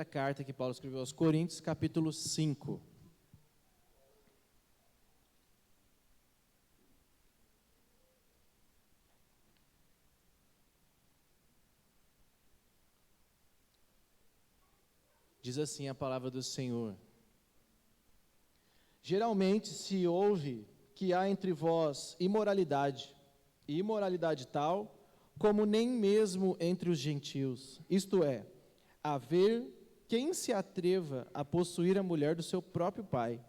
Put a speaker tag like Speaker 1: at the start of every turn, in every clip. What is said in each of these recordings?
Speaker 1: A carta que Paulo escreveu aos Coríntios, capítulo 5. Diz assim a palavra do Senhor: geralmente se ouve que há entre vós imoralidade, e imoralidade tal, como nem mesmo entre os gentios, isto é, haver quem se atreva a possuir a mulher do seu próprio pai.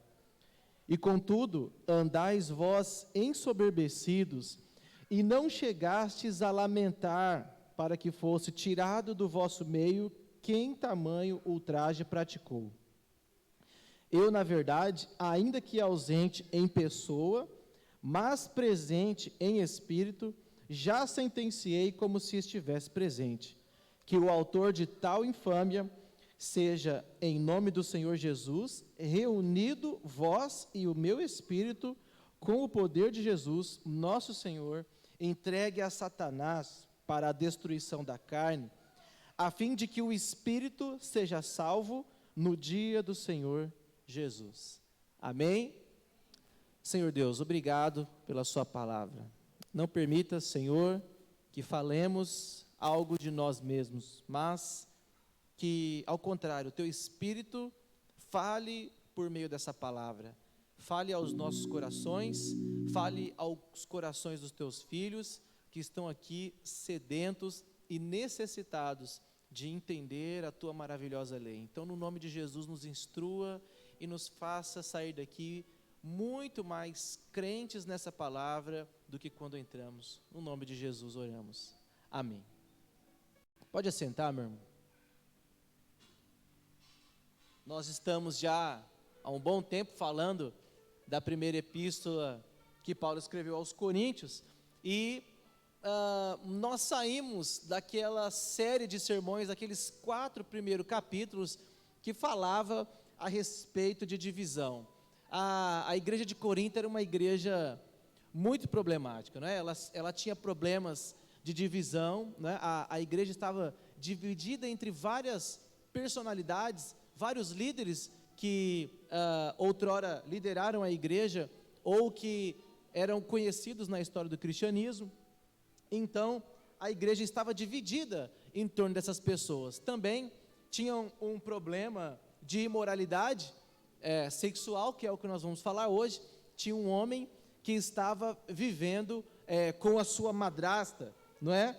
Speaker 1: E contudo, andais vós ensoberbecidos, e não chegastes a lamentar para que fosse tirado do vosso meio quem tamanho ultraje praticou. Eu, na verdade, ainda que ausente em pessoa, mas presente em espírito, já sentenciei como se estivesse presente, que o autor de tal infâmia seja, em nome do Senhor Jesus, reunido vós e o meu espírito, com o poder de Jesus, nosso Senhor, entregue a Satanás para a destruição da carne, a fim de que o espírito seja salvo no dia do Senhor Jesus. Amém? Senhor Deus, obrigado pela sua palavra. Não permita, Senhor, que falemos algo de nós mesmos, mas que, ao contrário, o teu Espírito fale por meio dessa palavra. Fale aos nossos corações, fale aos corações dos teus filhos, que estão aqui sedentos e necessitados de entender a tua maravilhosa lei. Então, no nome de Jesus, nos instrua e nos faça sair daqui muito mais crentes nessa palavra do que quando entramos. No nome de Jesus oramos. Amém. Pode assentar, meu irmão. Nós estamos já há um bom tempo falando da primeira epístola que Paulo escreveu aos Coríntios e nós saímos daquela série de sermões, daqueles 4 primeiros capítulos que falava a respeito de divisão. A igreja de Corinto era uma igreja muito problemática, né? Ela tinha problemas de divisão, né? A igreja estava dividida entre várias personalidades, vários líderes que outrora lideraram a igreja ou que eram conhecidos na história do cristianismo. Então, a igreja estava dividida em torno dessas pessoas. Também tinham um problema de imoralidade sexual, que é o que nós vamos falar hoje. Tinha um homem que estava vivendo com a sua madrasta, não é?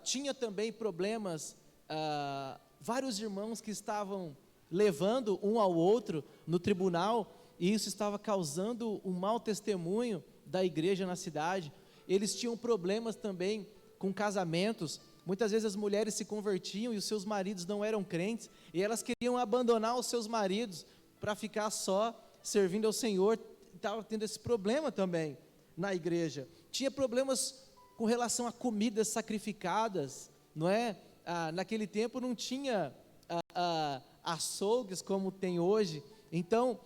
Speaker 1: Tinha também problemas, vários irmãos que estavam levando um ao outro no tribunal, e isso estava causando um mau testemunho da igreja na cidade. Eles tinham problemas também com casamentos. Muitas vezes as mulheres se convertiam e os seus maridos não eram crentes, e elas queriam abandonar os seus maridos para ficar só servindo ao Senhor. Estava tendo esse problema também na igreja. Tinha problemas com relação a comidas sacrificadas, não é? Naquele tempo não tinha açougues como tem hoje. Então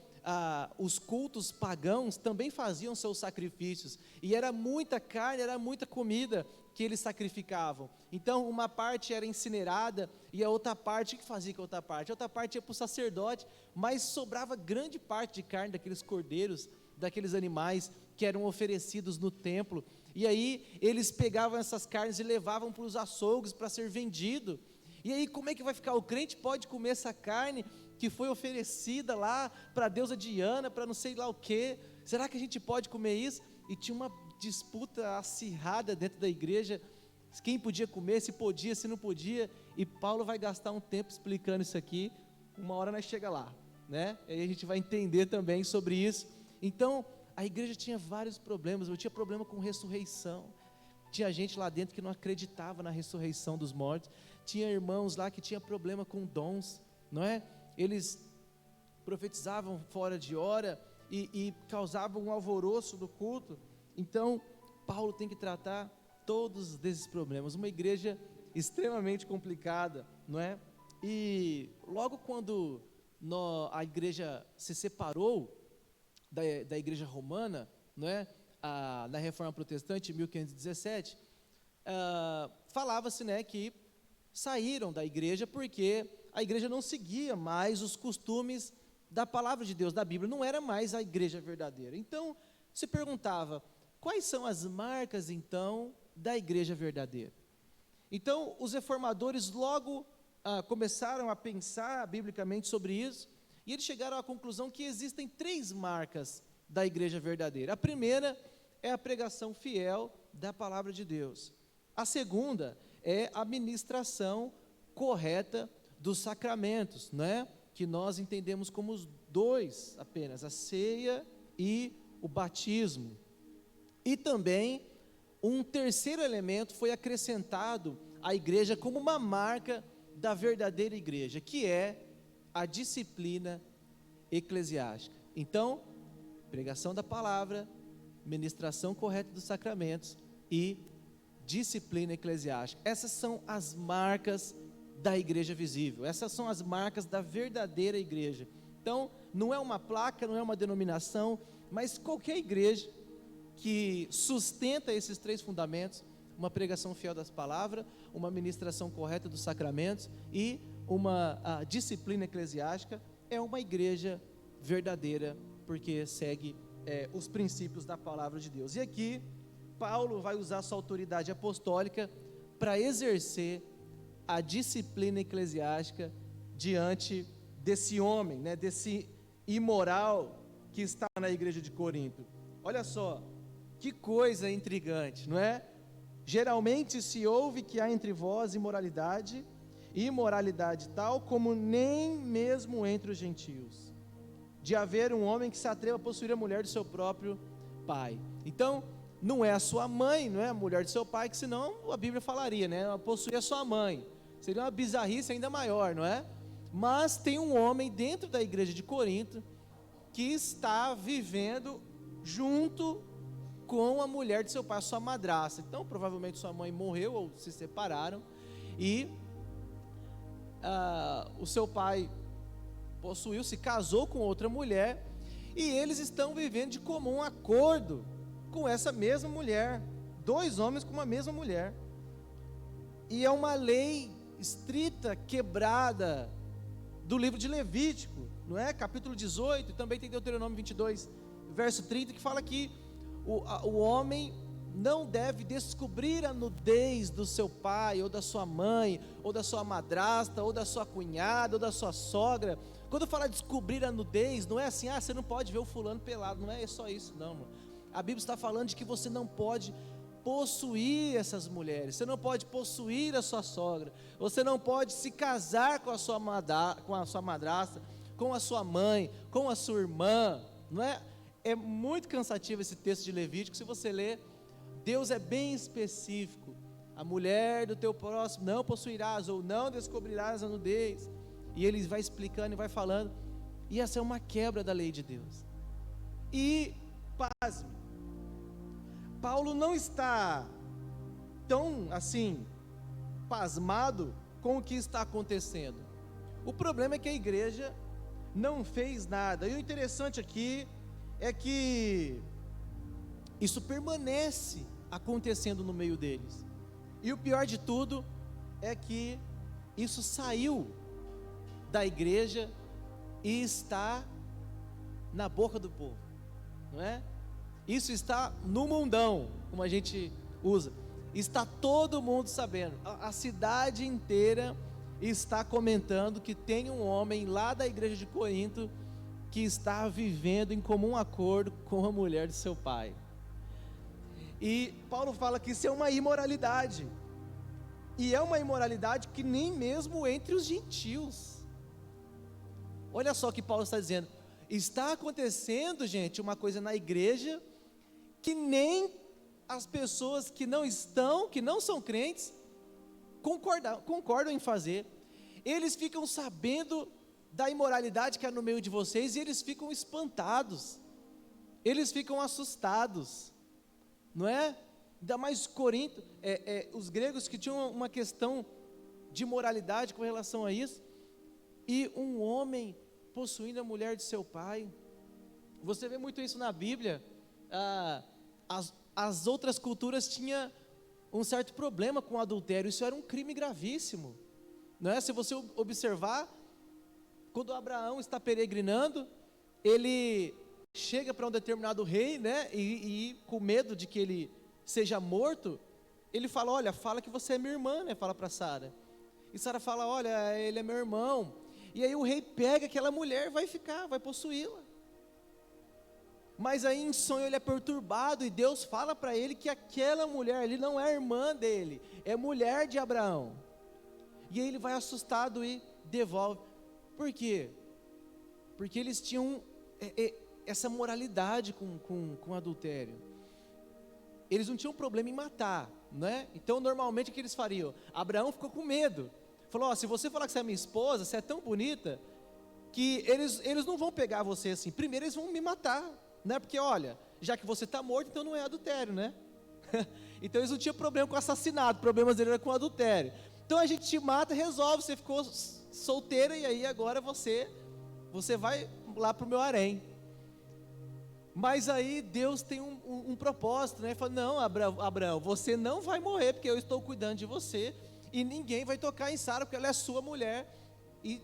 Speaker 1: os cultos pagãos também faziam seus sacrifícios, e era muita carne, era muita comida que eles sacrificavam. Então uma parte era incinerada, e a outra parte, o que fazia com a outra parte? A outra parte ia para o sacerdote, mas sobrava grande parte de carne daqueles cordeiros, daqueles animais que eram oferecidos no templo, e aí eles pegavam essas carnes e levavam para os açougues para ser vendido. E aí como é que vai ficar? O crente pode comer essa carne que foi oferecida lá para a deusa Diana, para não sei lá o que? Será que a gente pode comer isso? E tinha uma disputa acirrada dentro da igreja, quem podia comer, se podia, se não podia. E Paulo vai gastar um tempo explicando isso aqui. Uma hora nós chega lá, né? E aí a gente vai entender também sobre isso. Então a igreja tinha vários problemas. Eu tinha problema com ressurreição. Tinha gente lá dentro que não acreditava na ressurreição dos mortos. Tinha irmãos lá que tinha problema com dons, não é? Eles profetizavam fora de hora e causavam um alvoroço do culto. Então Paulo tem que tratar todos desses problemas. Uma igreja extremamente complicada, não é? E logo quando a igreja se separou da igreja romana, não é? Na Reforma Protestante, em 1517, falava-se, né, que saíram da igreja porque a igreja não seguia mais os costumes da palavra de Deus, da Bíblia, não era mais a igreja verdadeira. Então, se perguntava, quais são as marcas, então, da igreja verdadeira? Então, os reformadores logo começaram a pensar biblicamente sobre isso, e eles chegaram à conclusão que existem 3 marcas da igreja verdadeira. A primeira é a pregação fiel da palavra de Deus. A segunda é a ministração correta dos sacramentos, né? Que nós entendemos como os 2 apenas, a ceia e o batismo. E também um terceiro elemento foi acrescentado à igreja como uma marca da verdadeira igreja, que é a disciplina eclesiástica. Então, pregação da palavra, ministração correta dos sacramentos e disciplina eclesiástica. Essas são as marcas da igreja visível, essas são as marcas da verdadeira igreja. Então, não é uma placa, não é uma denominação, mas qualquer igreja que sustenta esses 3 fundamentos, uma pregação fiel das palavras, uma ministração correta dos sacramentos e uma disciplina eclesiástica, é uma igreja verdadeira, porque segue os princípios da palavra de Deus. E aqui, Paulo vai usar sua autoridade apostólica para exercer a disciplina eclesiástica diante desse homem, né, desse imoral que está na igreja de Corinto. Olha só, que coisa intrigante, não é? Geralmente se ouve que há entre vós imoralidade tal como nem mesmo entre os gentios, de haver um homem que se atreva a possuir a mulher do seu próprio pai. Então, não é a sua mãe, não é a mulher do seu pai, que senão a Bíblia falaria, né? Possuir a sua mãe, seria uma bizarrice ainda maior, não é? Mas tem um homem dentro da igreja de Corinto, que está vivendo junto com a mulher de seu pai, a sua madrasta. Então, provavelmente sua mãe morreu ou se separaram, e o seu pai possuiu, se casou com outra mulher, e eles estão vivendo de comum acordo com essa mesma mulher, 2 homens com uma mesma mulher, e é uma lei estrita, quebrada, do livro de Levítico, não é? Capítulo 18, também tem Deuteronômio 22, verso 30, que fala que o homem não deve descobrir a nudez do seu pai, ou da sua mãe, ou da sua madrasta, ou da sua cunhada, ou da sua sogra. Quando fala descobrir a nudez, não é assim, você não pode ver o fulano pelado, não é só isso, não, mano. A Bíblia está falando de que você não pode possuir essas mulheres, você não pode possuir a sua sogra, você não pode se casar com a sua madrasta, com a sua mãe, com a sua irmã, não é? É muito cansativo esse texto de Levítico. Se você ler, Deus é bem específico: a mulher do teu próximo não possuirás, ou não descobrirás a nudez, e ele vai explicando e vai falando, e essa é uma quebra da lei de Deus. E, pasme, Paulo não está tão assim, pasmado com o que está acontecendo. O problema é que a igreja não fez nada, e o interessante aqui é que isso permanece acontecendo no meio deles, e o pior de tudo é que isso saiu da igreja e está na boca do povo, não é? Isso está no mundão, como a gente usa, está todo mundo sabendo, a cidade inteira está comentando que tem um homem lá da igreja de Corinto que está vivendo em comum acordo com a mulher de seu pai. E Paulo fala que isso é uma imoralidade, e é uma imoralidade que nem mesmo entre os gentios. Olha só o que Paulo está dizendo: está acontecendo, gente, uma coisa na igreja que nem as pessoas que não são crentes, concordam em fazer. Eles ficam sabendo da imoralidade que há no meio de vocês, e eles ficam espantados, eles ficam assustados, não é? Ainda mais Corinto, os gregos que tinham uma questão de moralidade com relação a isso, e um homem possuindo a mulher de seu pai. Você vê muito isso na Bíblia. As outras culturas tinham um certo problema com o adultério, isso era um crime gravíssimo, não é? Se você observar, quando Abraão está peregrinando, ele chega para um determinado rei, né? E com medo de que ele seja morto, ele fala: olha, fala que você é minha irmã, né? Fala para Sara. E Sara fala: olha, ele é meu irmão. E aí o rei pega aquela mulher e vai possuí-la. Mas aí em sonho ele é perturbado e Deus fala para ele que aquela mulher ali não é irmã dele, é mulher de Abraão. E aí ele vai assustado e devolve. Por quê? Porque eles tinham essa moralidade com adultério. Eles não tinham problema em matar, né? Então normalmente o que eles fariam? Abraão ficou com medo. Falou: se você falar que você é minha esposa, você é tão bonita, que eles não vão pegar você assim. Primeiro eles vão me matar, né? Porque olha, já que você está morto, então não é adultério, né? Então eles não tinham problema com assassinato, o problema deles era com adultério. Então a gente te mata, resolve, você ficou solteira e aí agora você vai lá para o meu harém. Mas aí Deus tem um propósito, né? Ele fala: não, Abraão, você não vai morrer, porque eu estou cuidando de você, e ninguém vai tocar em Sara, porque ela é sua mulher, e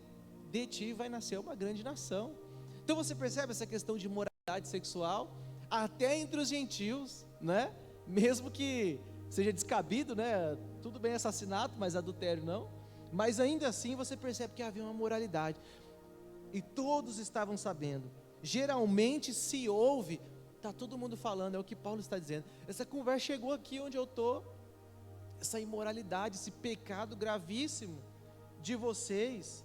Speaker 1: de ti vai nascer uma grande nação. Então você percebe essa questão de moralidade sexual, até entre os gentios, né? Mesmo que seja descabido, né? Tudo bem assassinato, mas adultério não. Mas ainda assim você percebe que havia uma moralidade, e todos estavam sabendo. Geralmente se ouve, está todo mundo falando, é o que Paulo está dizendo. Essa conversa chegou aqui onde eu estou, essa imoralidade, esse pecado gravíssimo de vocês,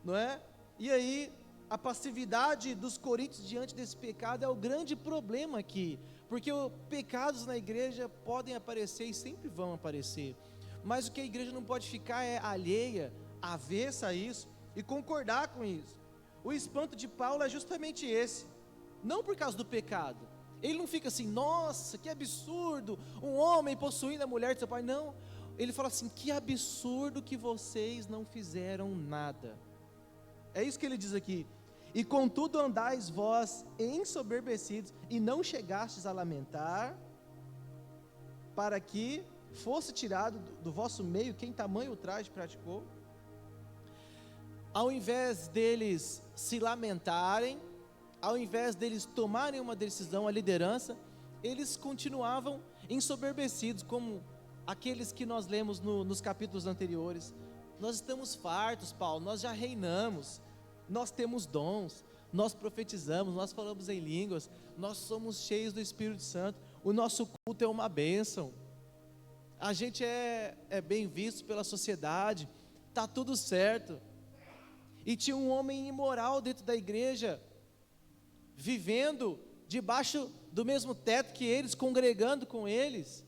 Speaker 1: não é? E aí, a passividade dos coríntios diante desse pecado é o grande problema aqui, porque os pecados na igreja podem aparecer e sempre vão aparecer, mas o que a igreja não pode ficar é alheia, avessa a isso e concordar com isso. O espanto de Paulo é justamente esse, não por causa do pecado. Ele não fica assim: nossa, que absurdo, um homem possuindo a mulher de seu pai. Não, ele fala assim: que absurdo que vocês não fizeram nada. É isso que ele diz aqui. E contudo andais vós ensoberbecidos, e não chegastes a lamentar, para que fosse tirado do vosso meio quem tamanho ultraje praticou. Ao invés deles se lamentarem, ao invés deles tomarem uma decisão, a liderança, eles continuavam ensoberbecidos, como aqueles que nós lemos nos capítulos anteriores. Nós estamos fartos, Paulo, nós já reinamos, nós temos dons, nós profetizamos, nós falamos em línguas, nós somos cheios do Espírito Santo, o nosso culto é uma bênção, a gente é bem visto pela sociedade, está tudo certo. E tinha um homem imoral dentro da igreja, vivendo debaixo do mesmo teto que eles, congregando com eles,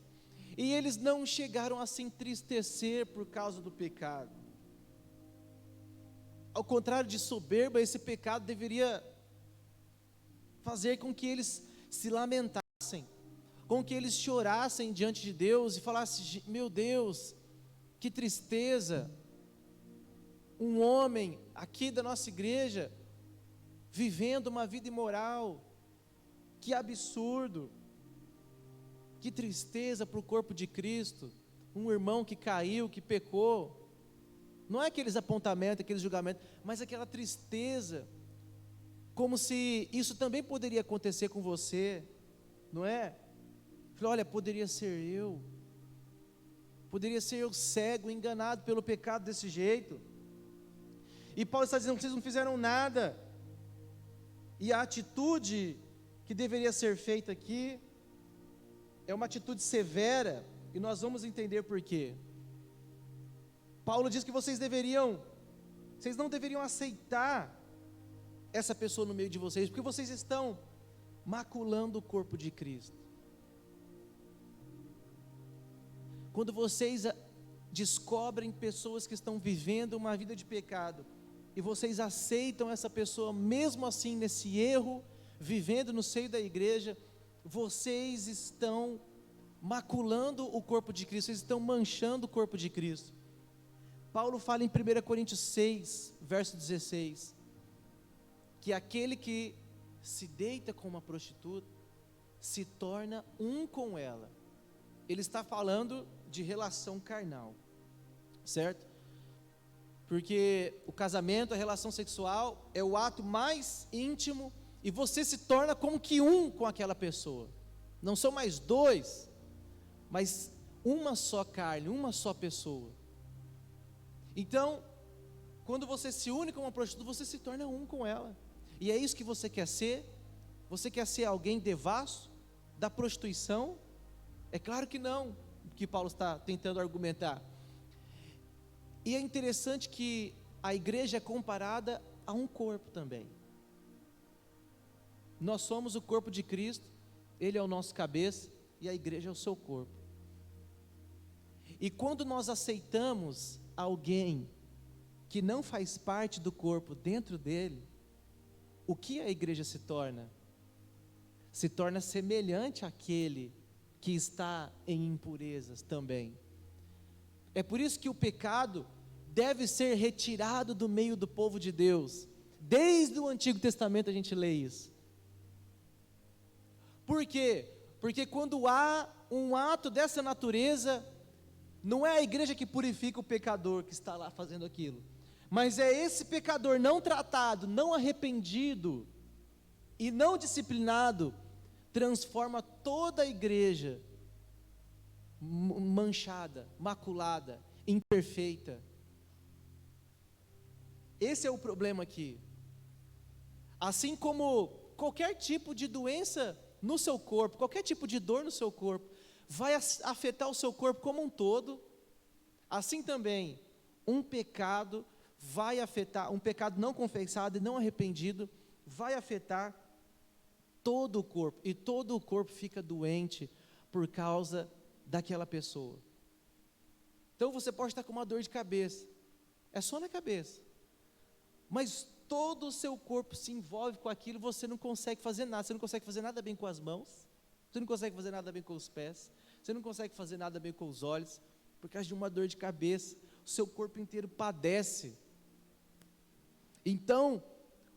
Speaker 1: e eles não chegaram a se entristecer por causa do pecado. Ao contrário de soberba, esse pecado deveria fazer com que eles se lamentassem, com que eles chorassem diante de Deus e falassem: meu Deus, que tristeza, um homem aqui da nossa igreja, vivendo uma vida imoral, que absurdo, que tristeza para o corpo de Cristo, um irmão que caiu, que pecou. Não é aqueles apontamentos, aqueles julgamentos, mas aquela tristeza, como se isso também poderia acontecer com você, não é? Falei: olha, poderia ser eu cego, enganado pelo pecado desse jeito. E Paulo está dizendo: vocês não fizeram nada, e a atitude que deveria ser feita aqui, é uma atitude severa, e nós vamos entender por quê. Paulo diz que vocês não deveriam aceitar essa pessoa no meio de vocês, porque vocês estão maculando o corpo de Cristo. Quando vocês descobrem pessoas que estão vivendo uma vida de pecado, e vocês aceitam essa pessoa, mesmo assim, nesse erro, vivendo no seio da igreja, vocês estão maculando o corpo de Cristo, vocês estão manchando o corpo de Cristo. Paulo fala em 1 Coríntios 6, verso 16, que aquele que se deita com uma prostituta, se torna um com ela. Ele está falando de relação carnal, certo? Porque o casamento, a relação sexual, é o ato mais íntimo e você se torna como que um com aquela pessoa. Não são mais dois, mas uma só carne, uma só pessoa. Então, quando você se une com uma prostituta, você se torna um com ela. E é isso que você quer ser? Você quer ser alguém devasso da prostituição? É claro que não, que Paulo está tentando argumentar. E é interessante que a igreja é comparada a um corpo também. Nós somos o corpo de Cristo, Ele é o nosso cabeça e a igreja é o seu corpo. E quando nós aceitamos alguém que não faz parte do corpo dentro dele, o que a igreja se torna? Se torna semelhante àquele que está em impurezas também. É por isso que o pecado deve ser retirado do meio do povo de Deus. Desde o Antigo Testamento a gente lê isso. Por quê? Porque quando há um ato dessa natureza, não é a igreja que purifica o pecador que está lá fazendo aquilo, mas é esse pecador não tratado, não arrependido e não disciplinado, transforma toda a igreja manchada, maculada, imperfeita. Esse é o problema aqui. Assim como qualquer tipo de doença no seu corpo, qualquer tipo de dor no seu corpo, vai afetar o seu corpo como um todo, assim também, um pecado vai afetar, um pecado não confessado e não arrependido, vai afetar todo o corpo, e todo o corpo fica doente por causa daquela pessoa. Então você pode estar com uma dor de cabeça, é só na cabeça, mas todo o seu corpo se envolve com aquilo, você não consegue fazer nada, você não consegue fazer nada bem com as mãos, você não consegue fazer nada bem com os pés, você não consegue fazer nada bem com os olhos, por causa de uma dor de cabeça, o seu corpo inteiro padece. Então,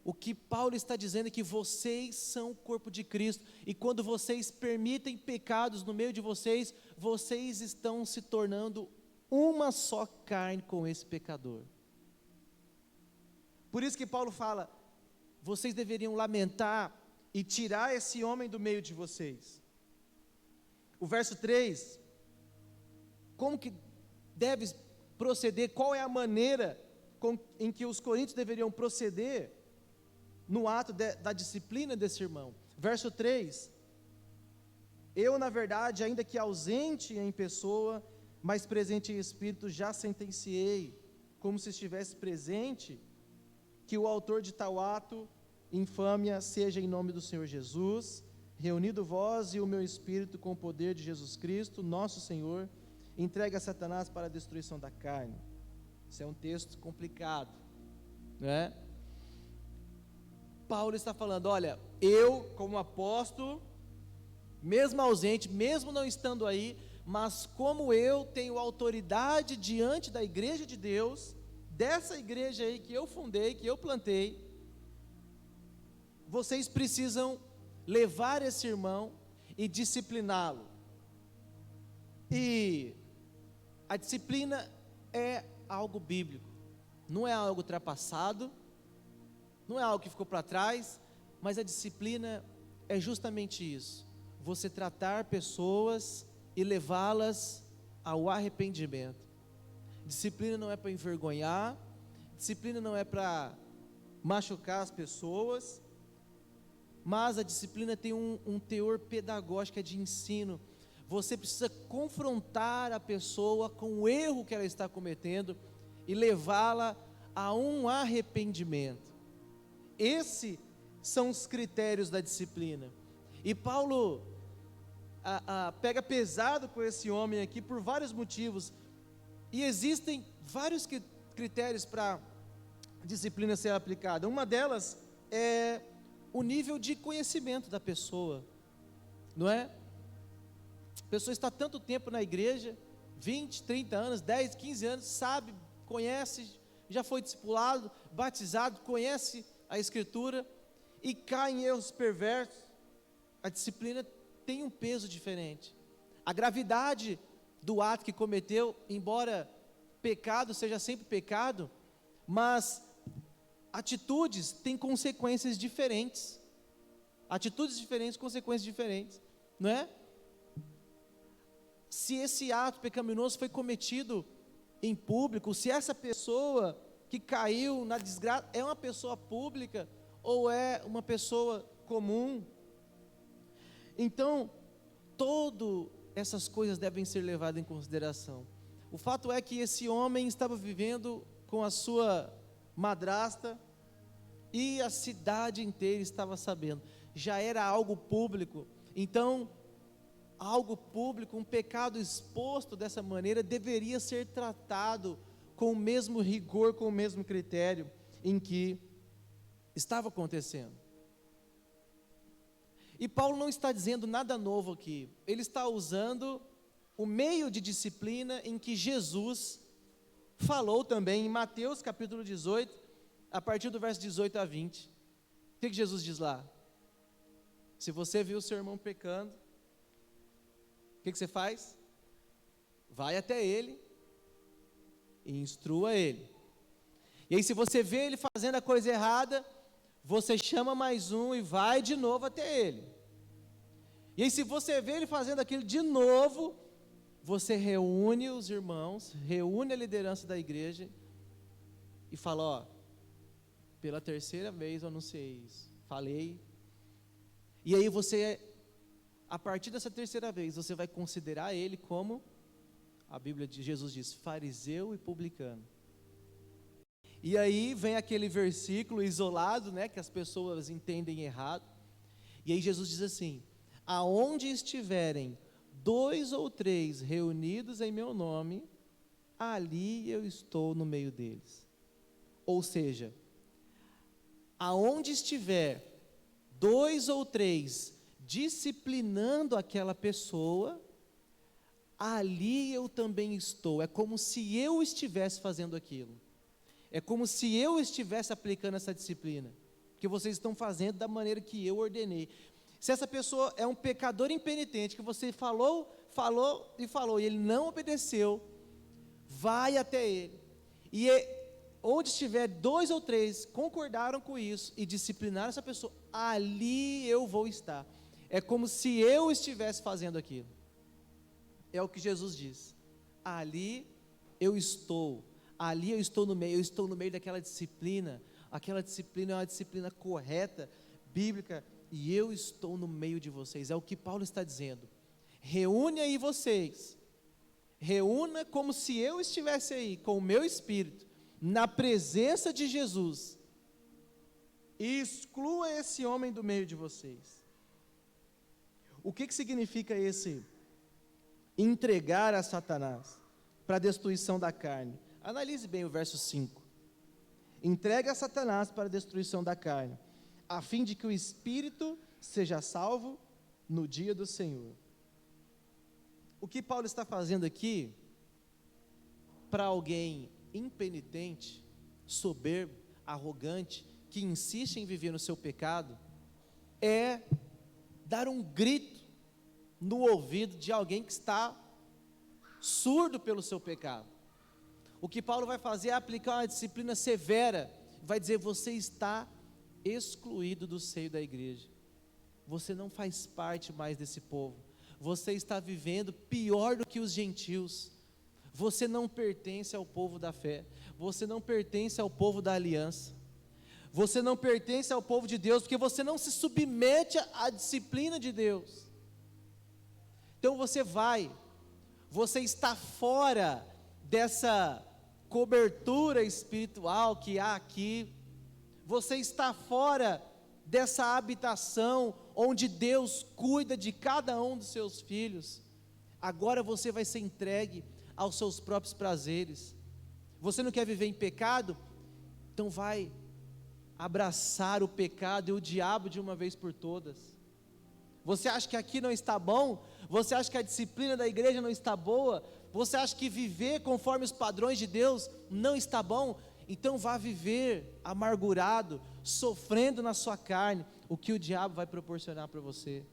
Speaker 1: o que Paulo está dizendo é que vocês são o corpo de Cristo, e quando vocês permitem pecados no meio de vocês, vocês estão se tornando uma só carne com esse pecador. Por isso que Paulo fala, vocês deveriam lamentar e tirar esse homem do meio de vocês. O verso 3, como que deve proceder, qual é a maneira em que os coríntios deveriam proceder no ato da disciplina desse irmão. Verso 3, eu na verdade, ainda que ausente em pessoa, mas presente em espírito, já sentenciei, como se estivesse presente, que o autor de tal ato, infâmia, seja em nome do Senhor Jesus, reunido vós e o meu espírito com o poder de Jesus Cristo, nosso Senhor, entregue a Satanás para a destruição da carne. Isso é um texto complicado, né? Paulo está falando, olha, eu como apóstolo, mesmo ausente, mesmo não estando aí, mas como eu tenho autoridade diante da igreja de Deus, dessa igreja aí que eu fundei, que eu plantei, vocês precisam levar esse irmão e discipliná-lo. E a disciplina é algo bíblico, não é algo ultrapassado, não é algo que ficou para trás, mas a disciplina é justamente isso, você tratar pessoas e levá-las ao arrependimento. Disciplina não é para envergonhar, disciplina não é para machucar as pessoas, mas a disciplina tem um teor pedagógico, é de ensino. Você precisa confrontar a pessoa com o erro que ela está cometendo e levá-la a um arrependimento. Esses são os critérios da disciplina. E Paulo pega pesado com esse homem aqui por vários motivos. E existem vários critérios para a disciplina ser aplicada. Uma delas é o nível de conhecimento da pessoa, não é? A pessoa está tanto tempo na igreja, 20, 30 anos, 10, 15 anos, sabe, conhece, já foi discipulado, batizado, conhece a Escritura e cai em erros perversos. A disciplina tem um peso diferente. A gravidade do ato que cometeu, embora pecado seja sempre pecado, mas atitudes têm consequências diferentes. Atitudes diferentes, consequências diferentes, não é? Se esse ato pecaminoso foi cometido em público, se essa pessoa que caiu na desgraça é uma pessoa pública ou é uma pessoa comum. Então, todas essas coisas devem ser levadas em consideração. O fato é que esse homem estava vivendo com a sua madrasta e a cidade inteira estava sabendo. Já era algo público. Então, algo público, um pecado exposto dessa maneira, deveria ser tratado com o mesmo rigor, com o mesmo critério em que estava acontecendo. E Paulo não está dizendo nada novo aqui, ele está usando o meio de disciplina em que Jesus falou também em Mateus capítulo 18, a partir do verso 18 a 20. O que Jesus diz lá? Se você viu o seu irmão pecando, o que você faz? Vai até ele e instrua ele. E aí, se você vê ele fazendo a coisa errada, você chama mais um e vai de novo até ele. E aí, se você vê ele fazendo aquilo de novo, você reúne os irmãos, reúne a liderança da igreja e fala: ó, pela terceira vez eu anunciei isso, falei. E aí você, a partir dessa terceira vez, você vai considerar ele como, a Bíblia de Jesus diz, fariseu e publicano. E aí vem aquele versículo isolado, né, que as pessoas entendem errado. E aí Jesus diz assim: aonde estiverem 2 ou 3 reunidos em meu nome, ali eu estou no meio deles. Ou seja, aonde estiver 2 ou 3 disciplinando aquela pessoa, ali eu também estou. É como se eu estivesse fazendo aquilo. É como se eu estivesse aplicando essa disciplina, que vocês estão fazendo da maneira que eu ordenei. Se essa pessoa é um pecador impenitente, que você falou, e ele não obedeceu, vai até ele. E onde estiver 2 ou 3 concordaram com isso e disciplinaram essa pessoa, ali eu vou estar. É como se eu estivesse fazendo aquilo. É o que Jesus diz. Ali eu estou no meio, eu estou no meio daquela disciplina. Aquela disciplina é uma disciplina correta, bíblica, e eu estou no meio de vocês. É o que Paulo está dizendo. Reúne aí vocês, reúna como se eu estivesse aí, com o meu espírito, na presença de Jesus, e exclua esse homem do meio de vocês. O que significa esse entregar a Satanás para a destruição da carne? Analise bem o verso 5. Entrega a Satanás para a destruição da carne, a fim de que o espírito seja salvo no dia do Senhor. O que Paulo está fazendo aqui, para alguém impenitente, soberbo, arrogante, que insiste em viver no seu pecado, é dar um grito no ouvido de alguém que está surdo pelo seu pecado. O que Paulo vai fazer é aplicar uma disciplina severa, vai dizer: você está excluído do seio da igreja, você não faz parte mais desse povo, você está vivendo pior do que os gentios, você não pertence ao povo da fé, você não pertence ao povo da aliança, você não pertence ao povo de Deus, porque você não se submete à disciplina de Deus. Então você está fora dessa cobertura espiritual que há aqui, você está fora dessa habitação onde Deus cuida de cada um dos seus filhos. Agora você vai ser entregue aos seus próprios prazeres. Você não quer viver em pecado? Então vai abraçar o pecado e o diabo de uma vez por todas. Você acha que aqui não está bom? Você acha que a disciplina da igreja não está boa? Você acha que viver conforme os padrões de Deus não está bom? Então vá viver amargurado, sofrendo na sua carne, o que o diabo vai proporcionar para você.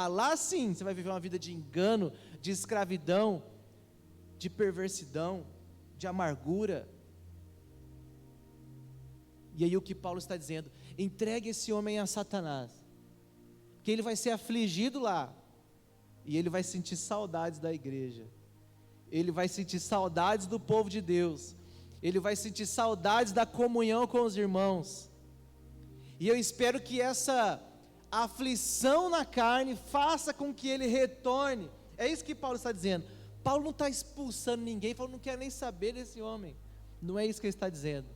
Speaker 1: Lá sim, você vai viver uma vida de engano, de escravidão, de perversidão, de amargura. E aí o que Paulo está dizendo? Entregue esse homem a Satanás, que ele vai ser afligido lá, e ele vai sentir saudades da igreja, ele vai sentir saudades do povo de Deus, ele vai sentir saudades da comunhão com os irmãos, e eu espero que essa aflição na carne faça com que ele retorne. É isso que Paulo está dizendo. Paulo não está expulsando ninguém, Paulo não quer nem saber desse homem, não é isso que ele está dizendo.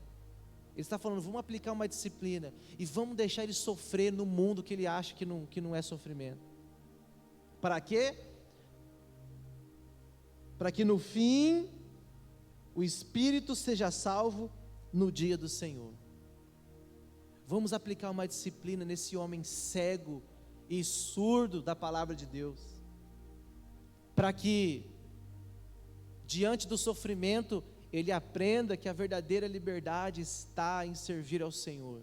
Speaker 1: Ele está falando, vamos aplicar uma disciplina, e vamos deixar ele sofrer no mundo que ele acha que não é sofrimento. Para quê? Para que no fim, o espírito seja salvo no dia do Senhor. Vamos aplicar uma disciplina nesse homem cego e surdo da palavra de Deus, para que, diante do sofrimento, ele aprenda que a verdadeira liberdade está em servir ao Senhor,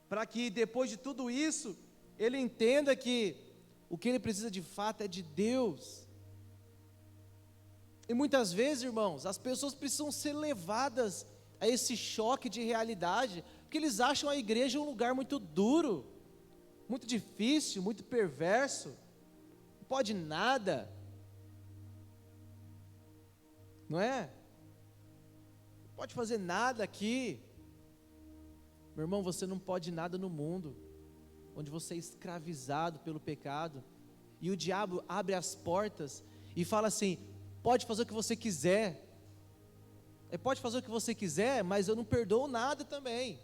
Speaker 1: para que depois de tudo isso, ele entenda que o que ele precisa de fato é de Deus. E muitas vezes, irmãos, as pessoas precisam ser levadas a esse choque de realidade, porque eles acham a igreja um lugar muito duro, muito difícil, muito perverso, não pode nada, não é? Não pode fazer nada aqui. Meu irmão, você não pode nada no mundo, onde você é escravizado pelo pecado, e o diabo abre as portas, e fala assim, pode fazer o que você quiser, pode fazer o que você quiser, mas eu não perdoo nada também,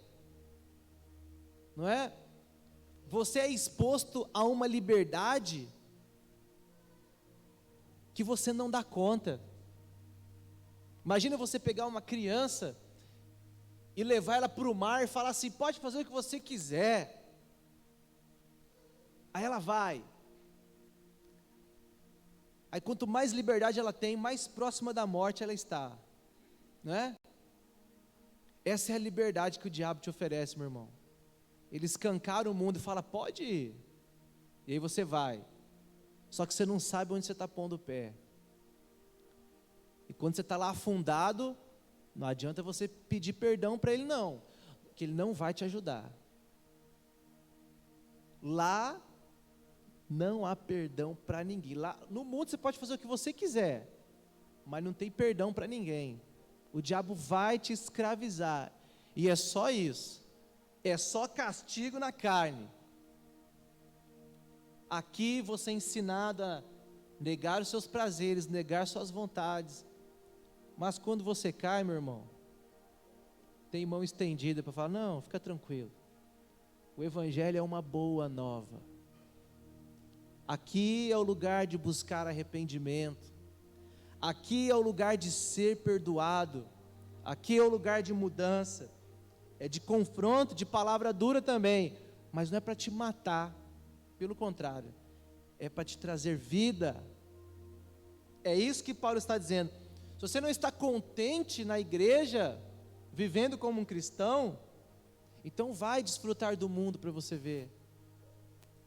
Speaker 1: não é? Você é exposto a uma liberdade, que você não dá conta. Imagina você pegar uma criança, e levar ela para o mar, e falar assim, pode fazer o que você quiser, aí ela vai, aí quanto mais liberdade ela tem, mais próxima da morte ela está, não é? Essa é a liberdade que o diabo te oferece, meu irmão. Ele escancara o mundo e fala, pode ir, e aí você vai, só que você não sabe onde você está pondo o pé, e quando você está lá afundado, não adianta você pedir perdão para ele não, que ele não vai te ajudar. Lá não há perdão para ninguém. Lá no mundo você pode fazer o que você quiser, mas não tem perdão para ninguém. O diabo vai te escravizar, e é só isso, é só castigo na carne. Aqui você é ensinado a negar os seus prazeres, negar suas vontades, mas quando você cai, meu irmão, tem mão estendida para falar, não, fica tranquilo, o Evangelho é uma boa nova. Aqui é o lugar de buscar arrependimento, aqui é o lugar de ser perdoado, aqui é o lugar de mudança, é de confronto, de palavra dura também, mas não é para te matar, pelo contrário, é para te trazer vida. É isso que Paulo está dizendo. Se você não está contente na igreja, vivendo como um cristão, então vai desfrutar do mundo para você ver,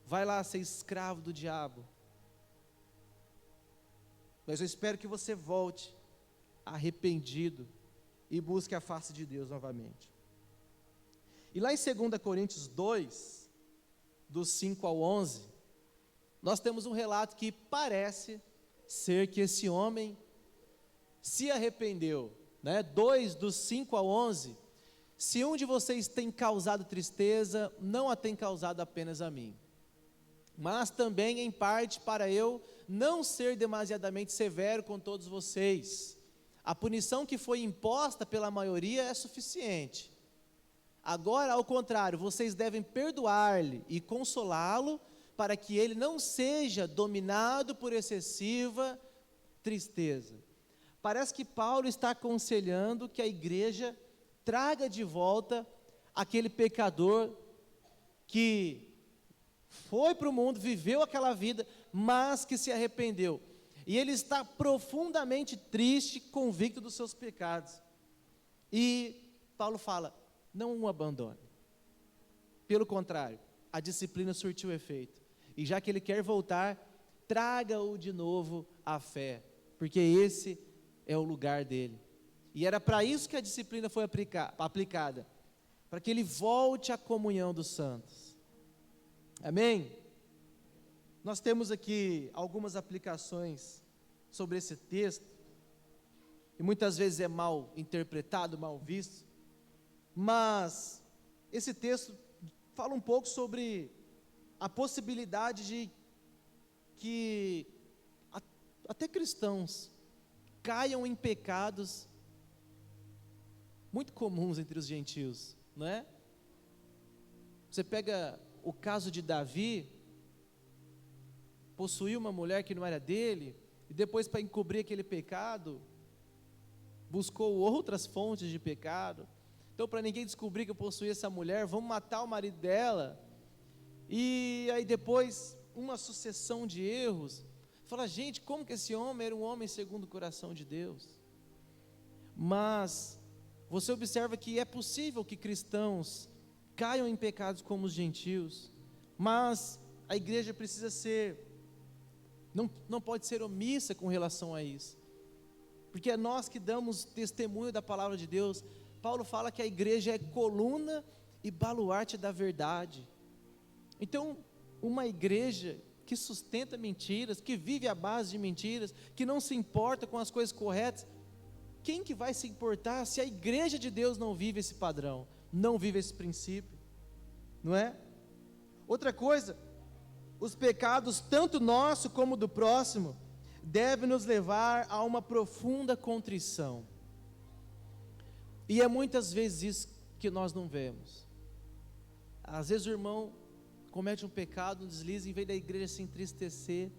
Speaker 1: vai lá ser escravo do diabo, mas eu espero que você volte arrependido e busque a face de Deus novamente. E lá em 2 Coríntios 2, dos 5 ao 11, nós temos um relato que parece ser que esse homem se arrependeu, né? 2, dos 5 ao 11, se um de vocês tem causado tristeza, não a tem causado apenas a mim, mas também em parte para eu não ser demasiadamente severo com todos vocês. A punição que foi imposta pela maioria é suficiente. Agora, ao contrário, vocês devem perdoar-lhe e consolá-lo, para que ele não seja dominado por excessiva tristeza. Parece que Paulo está aconselhando que a igreja traga de volta aquele pecador que foi para o mundo, viveu aquela vida, mas que se arrependeu, e ele está profundamente triste, convicto dos seus pecados, e Paulo fala, não o abandone, pelo contrário, a disciplina surtiu efeito, e já que ele quer voltar, traga-o de novo à fé, porque esse é o lugar dele. E era para isso que a disciplina foi aplicada, para que ele volte à comunhão dos santos. Amém? Nós temos aqui algumas aplicações sobre esse texto, e muitas vezes é mal interpretado, mal visto, mas esse texto fala um pouco sobre a possibilidade de que até cristãos caiam em pecados muito comuns entre os gentios, não é? Você pega o caso de Davi, possuiu uma mulher que não era dele, e depois, para encobrir aquele pecado, buscou outras fontes de pecado. Então, para ninguém descobrir que eu possuía essa mulher, vamos matar o marido dela. E aí depois, uma sucessão de erros. Fala, gente, como que esse homem era um homem segundo o coração de Deus? Mas você observa que é possível que cristãos caiam em pecados como os gentios, mas a igreja precisa não pode ser omissa com relação a isso, porque é nós que damos testemunho da palavra de Deus. Paulo fala que a igreja é coluna e baluarte da verdade. Então, uma igreja que sustenta mentiras, que vive à base de mentiras, que não se importa com as coisas corretas, quem que vai se importar se a igreja de Deus não vive esse padrão, não vive esse princípio, não é? Outra coisa, os pecados, tanto nosso como do próximo, devem nos levar a uma profunda contrição, e é muitas vezes isso que nós não vemos. Às vezes o irmão comete um pecado, um deslize, em vez da igreja se entristecer,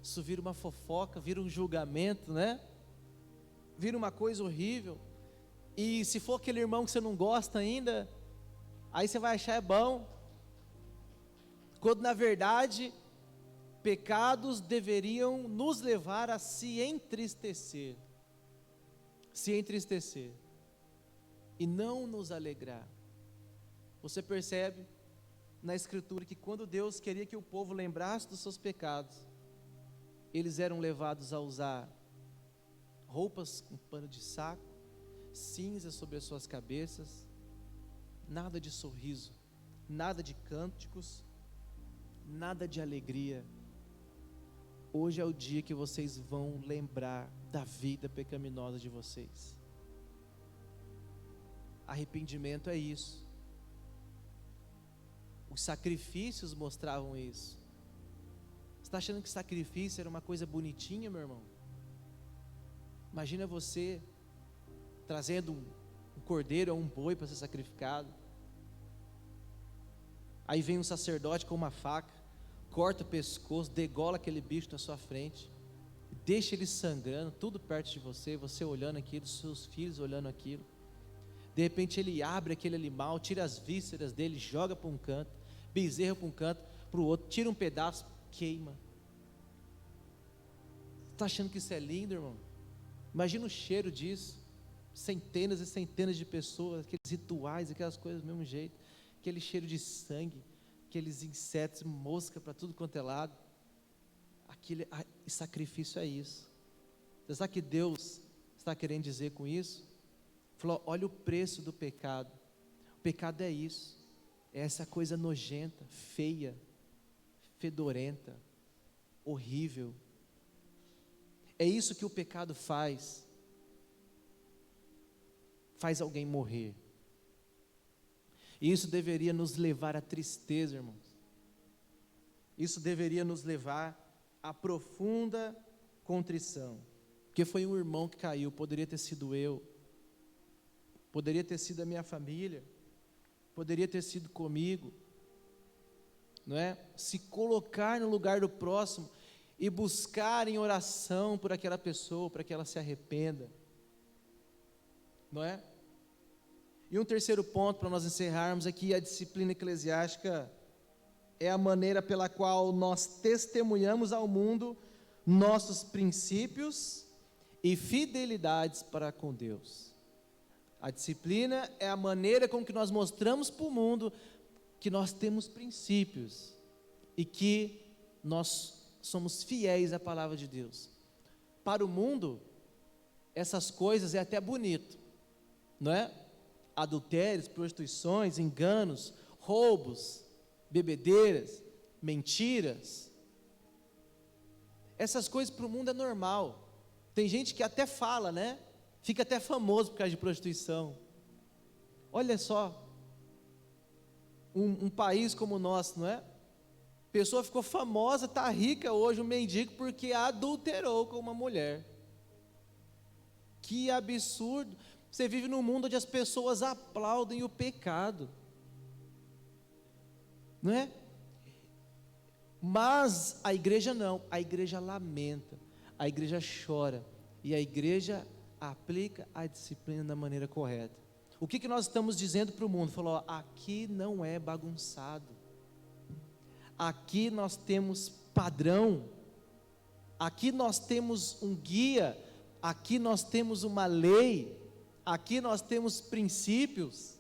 Speaker 1: isso vira uma fofoca, vira um julgamento, né? Vira uma coisa horrível. E se for aquele irmão que você não gosta ainda, aí você vai achar é bom, quando na verdade pecados deveriam nos levar a se entristecer e não nos alegrar. Você percebe na escritura que quando Deus queria que o povo lembrasse dos seus pecados, eles eram levados a usar roupas com pano de saco, cinza sobre as suas cabeças, nada de sorriso, nada de cânticos, nada de alegria. Hoje é o dia que vocês vão lembrar da vida pecaminosa de vocês. Arrependimento é isso. Os sacrifícios mostravam isso. Você está achando que sacrifício era uma coisa bonitinha, meu irmão? Imagina você trazendo um cordeiro ou um boi para ser sacrificado. Aí vem um sacerdote com uma faca, corta o pescoço, degola aquele bicho na sua frente, deixa ele sangrando, tudo perto de você, você olhando aquilo, seus filhos olhando aquilo. De repente ele abre aquele animal, tira as vísceras dele, joga para um canto, bezerra para um canto, para o outro, tira um pedaço, queima. Está achando que isso é lindo, irmão? Imagina o cheiro disso, centenas e centenas de pessoas, aqueles rituais, aquelas coisas do mesmo jeito, aquele cheiro de sangue, aqueles insetos, mosca para tudo quanto é lado. Aquele sacrifício é isso. Você sabe o que Deus está querendo dizer com isso? Falou, olha o preço do pecado. O pecado é isso, é essa coisa nojenta, feia, fedorenta, horrível. É isso que o pecado faz alguém morrer. E isso deveria nos levar à tristeza, irmãos. Isso deveria nos levar à profunda contrição. Porque foi um irmão que caiu, poderia ter sido eu, poderia ter sido a minha família, poderia ter sido comigo, não é? Se colocar no lugar do próximo e buscar em oração por aquela pessoa, para que ela se arrependa, não é? E um terceiro ponto para nós encerrarmos aqui, a disciplina eclesiástica é a maneira pela qual nós testemunhamos ao mundo nossos princípios e fidelidades para com Deus. A disciplina é a maneira com que nós mostramos para o mundo que nós temos princípios e que nós somos fiéis à palavra de Deus. Para o mundo, essas coisas é até bonito, não é? Adultérios, prostituições, enganos, roubos, bebedeiras, mentiras. Essas coisas para o mundo é normal. Tem gente que até fala, né? Fica até famoso por causa de prostituição. Olha só, um país como o nosso, não é? A pessoa ficou famosa, está rica hoje, um mendigo, porque adulterou com uma mulher. Que absurdo! Você vive num mundo onde as pessoas aplaudem o pecado, não é? Mas a igreja não, a igreja lamenta, a igreja chora, e a igreja aplica a disciplina da maneira correta. O que nós estamos dizendo para o mundo? Falou, ó, aqui não é bagunçado, aqui nós temos padrão, aqui nós temos um guia, aqui nós temos uma lei, aqui nós temos princípios.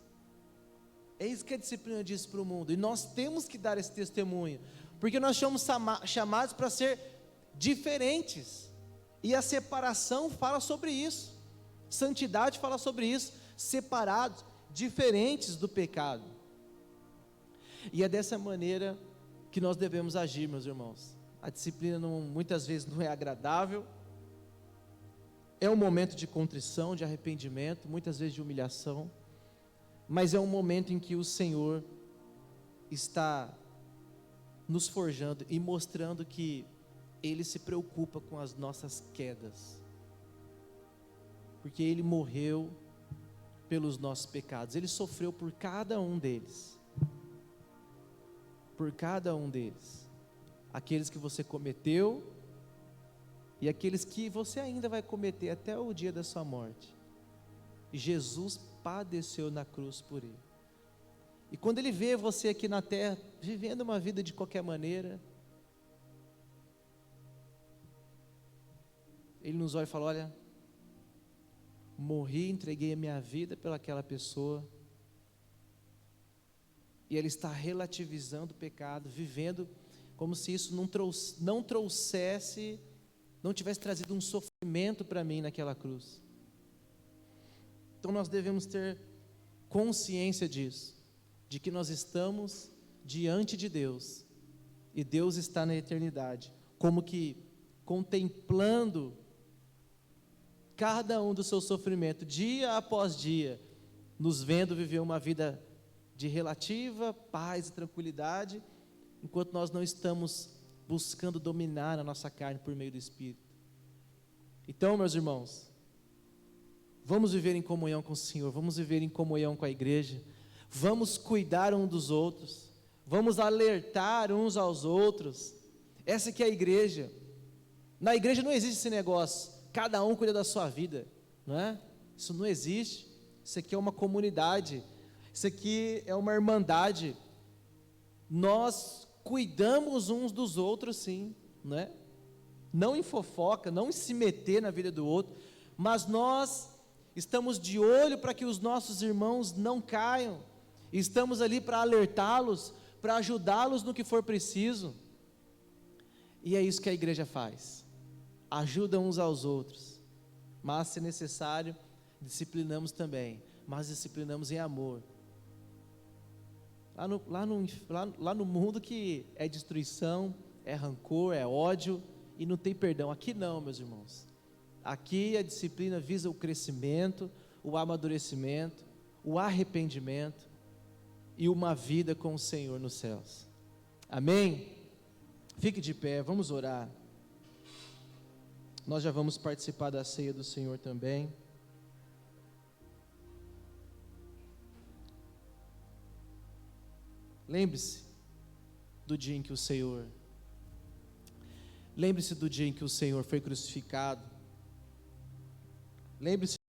Speaker 1: É isso que a disciplina diz para o mundo, e nós temos que dar esse testemunho, porque nós somos chamados para ser diferentes, e a separação fala sobre isso, santidade fala sobre isso, separados, diferentes do pecado, e é dessa maneira que nós devemos agir, meus irmãos. A disciplina muitas vezes não é agradável, é um momento de contrição, de arrependimento, muitas vezes de humilhação, mas é um momento em que o Senhor está nos forjando e mostrando que Ele se preocupa com as nossas quedas, porque Ele morreu pelos nossos pecados, Ele sofreu por cada um deles, aqueles que você cometeu, e aqueles que você ainda vai cometer até o dia da sua morte. Jesus padeceu na cruz por ele, e quando Ele vê você aqui na terra, vivendo uma vida de qualquer maneira, Ele nos olha e fala, olha, morri, entreguei a minha vida pelaquela pessoa, e Ele está relativizando o pecado, vivendo como se isso não trouxesse, não tivesse trazido um sofrimento para mim naquela cruz. Então nós devemos ter consciência disso, de que nós estamos diante de Deus, e Deus está na eternidade, como que contemplando cada um do seu sofrimento, dia após dia, nos vendo viver uma vida de relativa paz e tranquilidade, enquanto nós não estamos buscando dominar a nossa carne por meio do Espírito. Então, meus irmãos, vamos viver em comunhão com o Senhor, vamos viver em comunhão com a igreja, vamos cuidar um dos outros, vamos alertar uns aos outros. Essa que é a igreja. Na igreja não existe esse negócio, cada um cuida da sua vida, não é? Isso não existe. Isso aqui é uma comunidade, isso aqui é uma irmandade. Nós cuidamos uns dos outros, sim, não é? Não em fofoca, não em se meter na vida do outro, mas nós estamos de olho para que os nossos irmãos não caiam, estamos ali para alertá-los, para ajudá-los no que for preciso, e é isso que a igreja faz, ajuda uns aos outros, mas se necessário, disciplinamos também, mas disciplinamos em amor. Lá no mundo que é destruição, é rancor, é ódio, e não tem perdão. Aqui não, meus irmãos. Aqui a disciplina visa o crescimento, o amadurecimento, o arrependimento e uma vida com o Senhor nos céus. Amém? Fique de pé, vamos orar. Nós já vamos participar da ceia do Senhor também. Lembre-se do dia em que o Senhor foi crucificado. Lembre-se